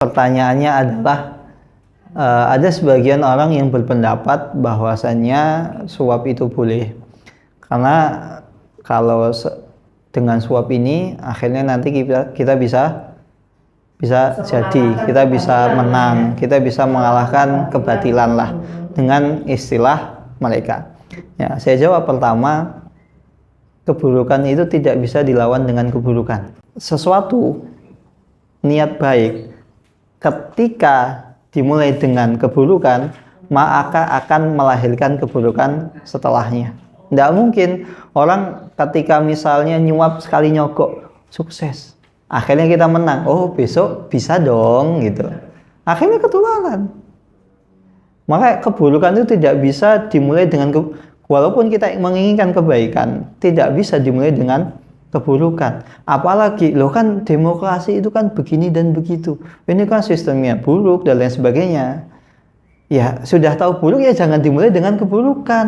Pertanyaannya adalah ada sebagian orang yang berpendapat bahwasannya suap itu boleh, karena kalau dengan suap ini akhirnya nanti kita bisa jadi, kita bisa menang, kita bisa mengalahkan kebatilan lah dengan istilah mereka. Ya, saya jawab pertama, keburukan itu tidak bisa dilawan dengan keburukan. Sesuatu niat baik ketika dimulai dengan keburukan, maka akan melahirkan keburukan setelahnya. Tidak mungkin orang ketika misalnya nyuap sekali nyogok sukses, akhirnya kita menang, oh besok bisa dong gitu, akhirnya ketularan. Maka keburukan itu tidak bisa dimulai dengan walaupun kita menginginkan kebaikan, tidak bisa dimulai dengan keburukan. Apalagi loh, kan demokrasi itu kan begini dan begitu, ini kan sistemnya buruk dan lain sebagainya. Ya sudah tahu buruk, ya jangan dimulai dengan keburukan,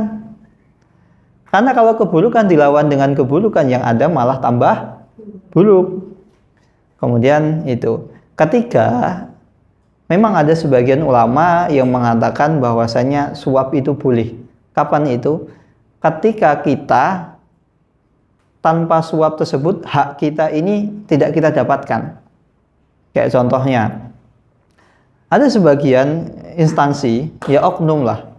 karena kalau keburukan dilawan dengan keburukan, yang ada malah tambah buruk. Kemudian itu ketiga, memang ada sebagian ulama yang mengatakan bahwasanya suap itu boleh. Kapan itu? Ketika kita tanpa suap tersebut, hak kita ini tidak kita dapatkan. Kayak contohnya, ada sebagian instansi, ya oknum lah,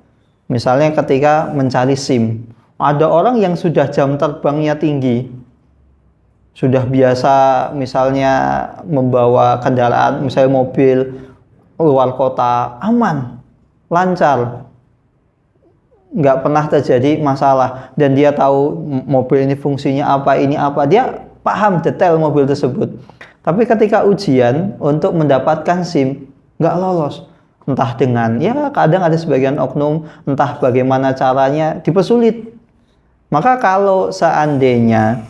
misalnya ketika mencari SIM, ada orang yang sudah jam terbangnya tinggi, sudah biasa misalnya membawa kendaraan, misalnya mobil luar kota, aman, lancar, nggak pernah terjadi masalah, dan dia tahu mobil ini fungsinya apa, ini apa, dia paham detail mobil tersebut. Tapi ketika ujian untuk mendapatkan SIM, nggak lolos, entah dengan, ya kadang ada sebagian oknum, entah bagaimana caranya, dipersulit. Maka kalau seandainya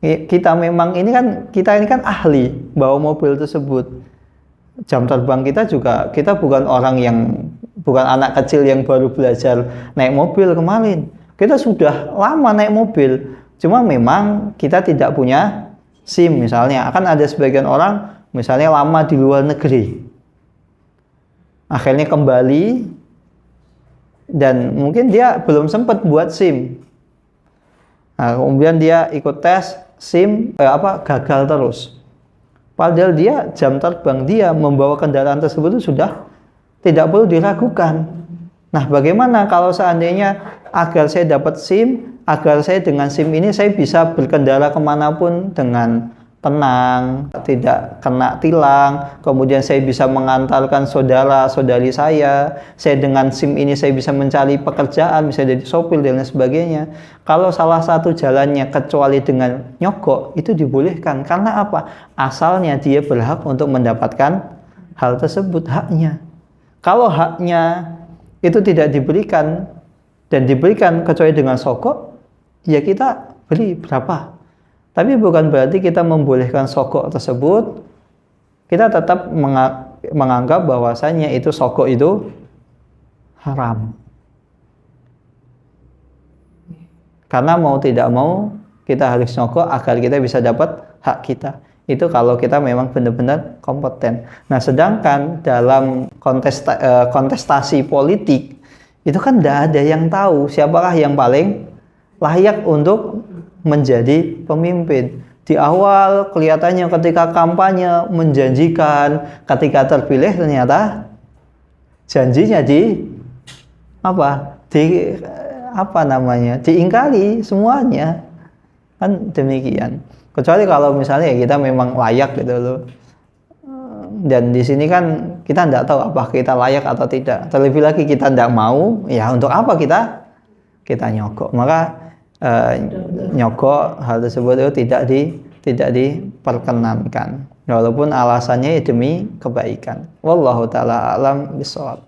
kita memang kita ini kan ahli bawa mobil tersebut, jam terbang kita juga, kita bukan orang yang, bukan anak kecil yang baru belajar naik mobil kemarin. Kita sudah lama naik mobil, cuma memang kita tidak punya SIM misalnya. Akan ada sebagian orang misalnya lama di luar negeri, akhirnya kembali dan mungkin dia belum sempat buat SIM. Nah, kemudian dia ikut tes SIM gagal terus. Padahal dia jam terbang dia membawa kendaraan tersebut itu sudah tidak perlu diragukan. Nah, bagaimana kalau seandainya agar saya dapat SIM, agar saya dengan SIM ini saya bisa berkendara kemanapun dengan tenang, tidak kena tilang, kemudian saya bisa mengantarkan saudara-saudari saya dengan SIM ini saya bisa mencari pekerjaan, bisa jadi sopir dan lain sebagainya. Kalau salah satu jalannya kecuali dengan nyogok, itu dibolehkan. Karena apa? Asalnya dia berhak untuk mendapatkan hal tersebut, haknya. Kalau haknya itu tidak diberikan dan diberikan kecuali dengan sogok, ya kita beli berapa. Tapi bukan berarti kita membolehkan sogok tersebut, kita tetap menganggap bahwasanya itu sogok itu haram. Karena mau tidak mau kita harus nyogok agar kita bisa dapat hak kita. Itu kalau kita memang benar-benar kompeten. Nah, sedangkan dalam kontestasi politik itu kan tidak ada yang tahu siapakah yang paling layak untuk menjadi pemimpin. Di awal kelihatannya ketika kampanye menjanjikan, ketika terpilih ternyata janjinya diingkari semuanya, kan demikian. Kecuali kalau misalnya kita memang layak gitu loh. Dan di sini kan kita tidak tahu apakah kita layak atau tidak. Terlebih lagi kita tidak mau, ya untuk apa kita nyogok? Maka nyogok hal tersebut itu tidak diperkenankan, walaupun alasannya demi kebaikan. Wallahu taala alam bishawab.